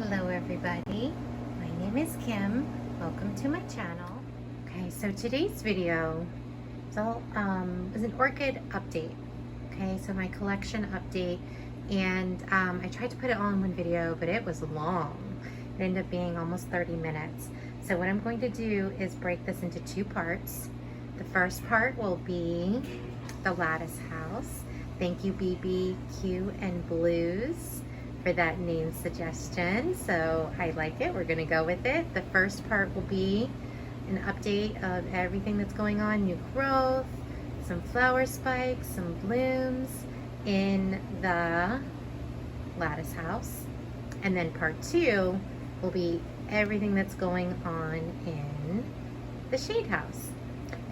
Hello everybody, my name is Kim. Welcome to my channel. Okay, so today's video is an orchid update. Okay, so my collection update, and I tried to put it all in one video, but it was long. It ended up being almost 30 minutes. So what I'm going to do is break this into two parts. The first part will be the Lattice house. Thank you BBQ and Blues for that name suggestion. So I like it, we're gonna go with it. The first part will be an update of everything that's going on, new growth, some flower spikes, some blooms in the Lattice house. And then part two will be everything that's going on in the shade house.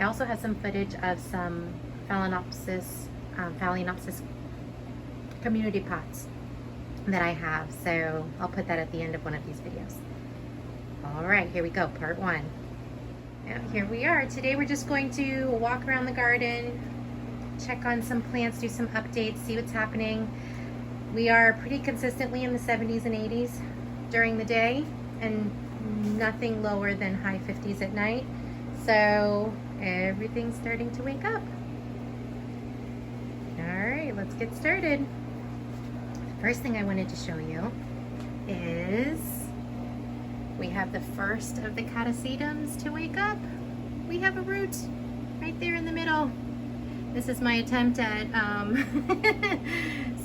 I also have some footage of some Phalaenopsis community pots that I have, so I'll put that at the end of one of these videos. All right, here we go, part one. Now here we are. Today we're just going to walk around the garden, check on some plants, do some updates, see what's happening. We are pretty consistently in the 70s and 80s during the day, and nothing lower than high 50s at night. So everything's starting to wake up. All right, let's get started. First thing I wanted to show you is we have the first of the Cattleyas to wake up. We have a root right there in the middle. This is my attempt at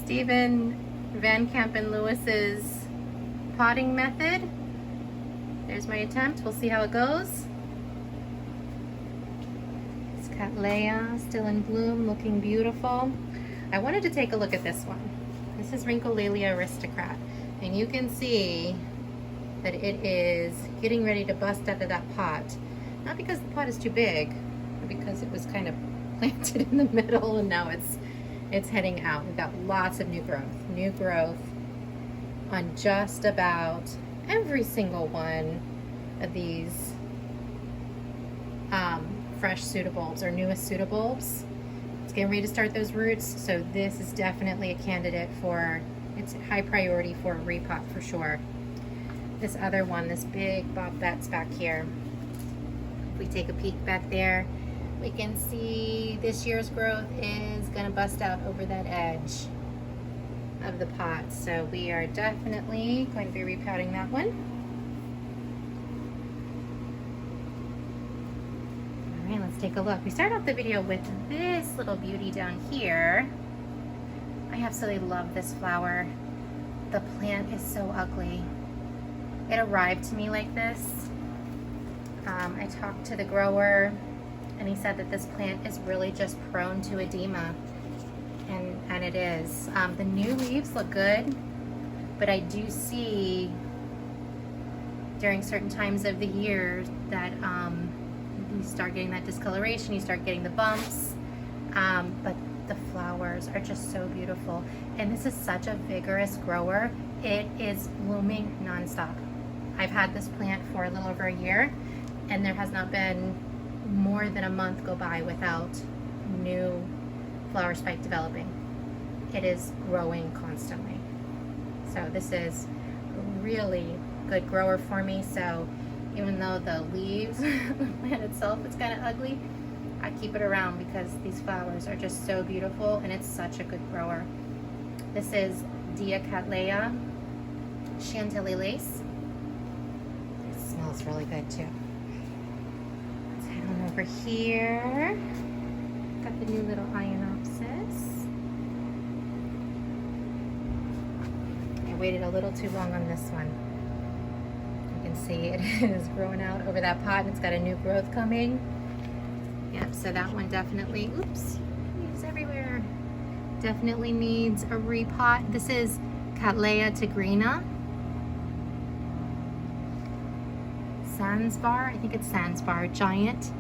Stephen Van Camp and Lewis's potting method. There's my attempt. We'll see how it goes. It's Cattleyas still in bloom, looking beautiful. I wanted to take a look at this one. This is Lattice aristocrat, and you can see that it is getting ready to bust out of that pot. Not because the pot is too big, but because it was kind of planted in the middle and now it's heading out. We've got lots of new growth on just about every single one of these fresh pseudobulbs or newest pseudobulbs. Getting ready to start those roots, so this is definitely a candidate for, it's high priority for a repot for sure. This other one, this big Bob Betts back here, if we take a peek back there, we can see this year's growth is going to bust out over that edge of the pot, so we are definitely going to be repotting that one. Let's take a look. We start off the video with this little beauty down here. I absolutely love this flower. The plant is so ugly. It arrived to me like this. I talked to the grower and he said that this plant is really just prone to edema, and it is. The new leaves look good, but I do see during certain times of the year that you start getting that discoloration, you start getting the bumps, but the flowers are just so beautiful. And this is such a vigorous grower. It is blooming nonstop. I've had this plant for a little over a year, and there has not been more than a month go by without new flower spike developing. It is growing constantly. So this is a really good grower for me. So even though the leaves, the plant itself is kind of ugly, I keep it around because these flowers are just so beautiful and it's such a good grower. This is Cattleyas Chantilly lace. It smells really good too. Let's head on over here. Got the new little Ionopsis. I waited a little too long on this one. See, it is growing out over that pot and it's got a new growth coming. Yep, so that one definitely, oops, leaves everywhere. Definitely needs a repot. This is Cattleyas tigrina. Sansbar, I think it's Sansbar, giant.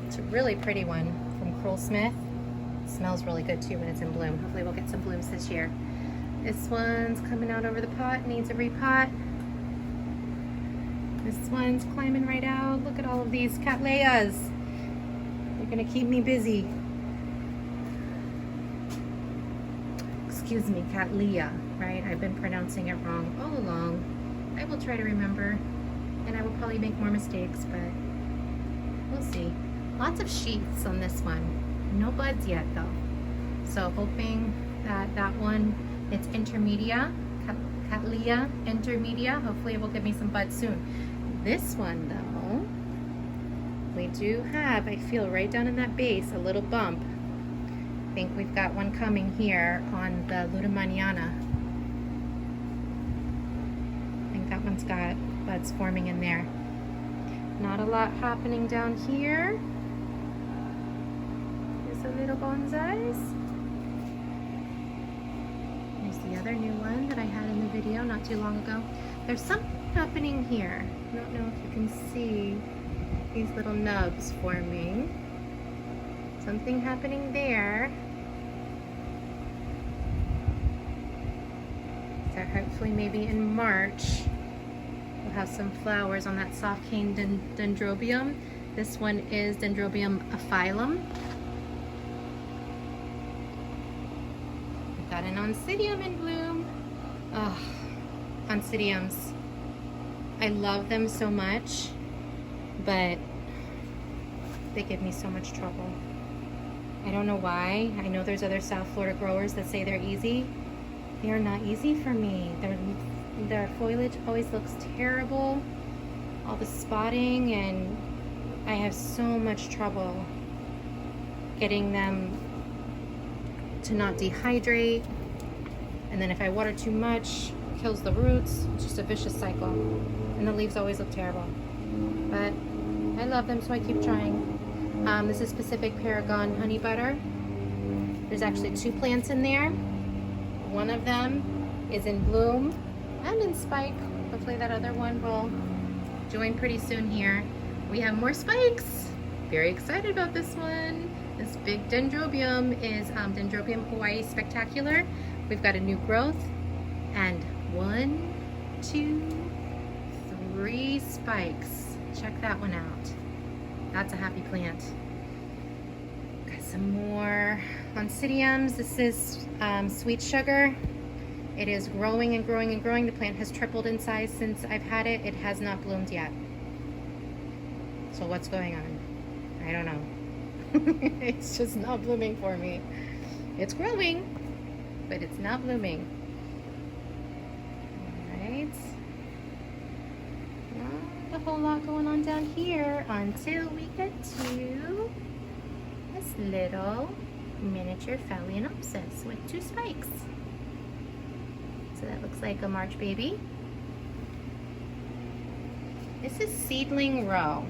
It's a really pretty one from Crowell Smith. It smells really good too when it's in bloom. Hopefully we'll get some blooms this year. This one's coming out over the pot, needs a repot. This one's climbing right out. Look at all of these Cattleyas. They're gonna keep me busy. Excuse me, Cattleya, right? I've been pronouncing pronouncing it wrong all along. I will try to remember, and I will probably make more mistakes, but we'll see. Lots of sheaths on this one. No buds yet though. So hoping that that one, it's intermedia, Cattleyas intermedia. Hopefully it will give me some buds soon. This one though, we do have, I feel right down in that base, a little bump. I think we've got one coming here on the Lutamaniana. I think that one's got buds forming in there. Not a lot happening down here. There's a little bonsais. There's the other new one that I had in the video not too long ago. There's something happening here. I don't know if you can see these little nubs forming. Something happening there. So hopefully maybe in March we'll have some flowers on that soft cane dendrobium. This one is Dendrobium aphyllum. We've got an oncidium in bloom. Oh, oncidiums. I love them so much, but they give me so much trouble. I don't know why. I know there's other South Florida growers that say they're easy. They are not easy for me. Their foliage always looks terrible. All the spotting, and I have so much trouble getting them to not dehydrate. And then if I water too much, it kills the roots. It's just a vicious cycle. And the leaves always look terrible. But I love them, so I keep trying. This is Pacific Paragon Honey Butter. There's actually 2 plants in there. One of them is in bloom and in spike. Hopefully that other one will join pretty soon here. We have more spikes. Very excited about this one. This big dendrobium is Dendrobium Hawaii Spectacular. We've got a new growth and 1, 2, 3 spikes. Check that one out. That's a happy plant. Got some more oncidiums. This is Sweet Sugar. It is growing and growing and growing. The plant has tripled in size since I've had it. It has not bloomed yet. So what's going on? I don't know. It's just not blooming for me. It's growing, but it's not blooming. Alright. Not a whole lot going on down here until we get to this little miniature Phalaenopsis with 2 spikes. So that looks like a March baby. This is Seedling Row.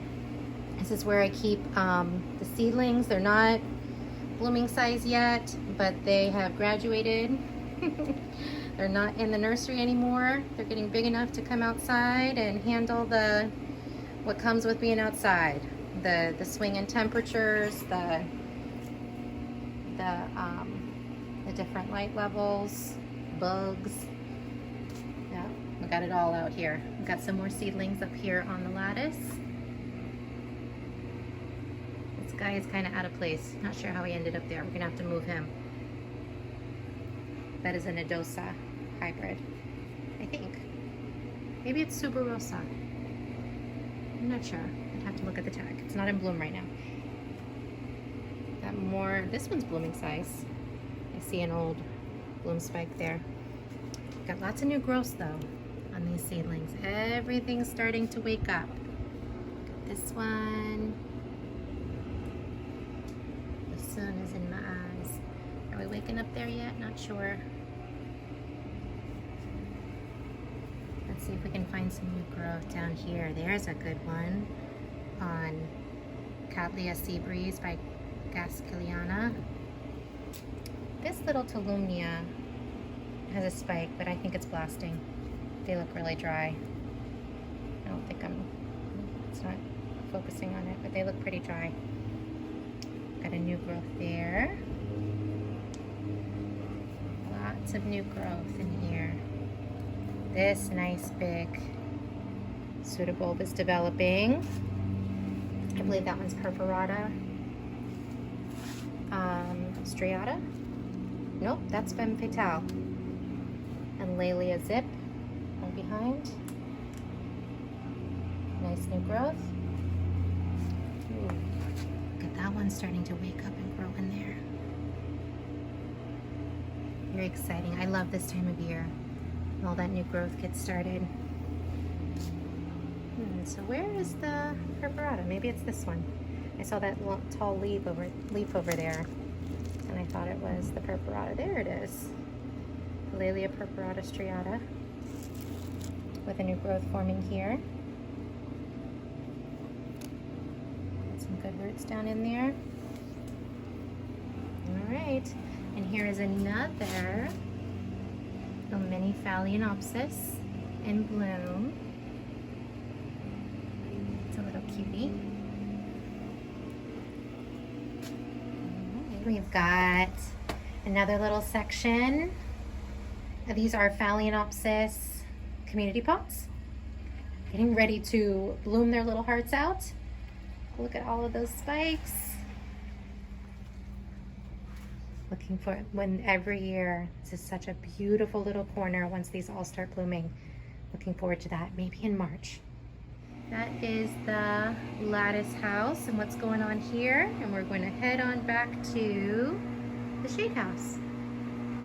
This is where I keep the seedlings. They're not blooming size yet, but they have graduated. They're not in the nursery anymore. They're getting big enough to come outside and handle what comes with being outside. The swing in temperatures, the different light levels, bugs. Yeah, we got it all out here. We've got some more seedlings up here on the lattice. This guy is kind of out of place. Not sure how he ended up there. We're gonna have to move him. That is an Adosa hybrid, I think. Maybe it's Subarosa. I'm not sure. I'd have to look at the tag. It's not in bloom right now. Got more. This one's blooming size. I see an old bloom spike there. Got lots of new growths though on these seedlings. Everything's starting to wake up. Got this one. The sun is in my eyes. Are we waking up there yet? Not sure. Let's see if we can find some new growth down here. There's a good one on Cattleyas Sea Breeze by Gasquiliana. This little Tolumnia has a spike, but I think it's blasting. They look really dry. I don't think it's not focusing on it, but they look pretty dry. Got a new growth there. Lots of new growth in here. This nice big pseudobulb is developing. I believe that one's Perforata. Striata. Nope, that's Femme Fatale. And Lattice zip on behind. Nice new growth. Ooh, look at that one starting to wake up and grow in there. Very exciting. I love this time of year. All that new growth gets started. So where is the purpurata? Maybe it's this one. I saw that tall leaf over there, and I thought it was the purpurata. There it is. Dahlia purpurata striata with a new growth forming here. Got some good roots down in there. All right, and here is another little mini Phalaenopsis in bloom. It's a little cutie. Right, we've got another little section. These are Phalaenopsis community pots, getting ready to bloom their little hearts out. Look at all of those spikes. Looking for when every year. This is such a beautiful little corner once these all start blooming. Looking forward to that, maybe in March. That is the Lattice house and what's going on here. And we're going to head on back to the shade house.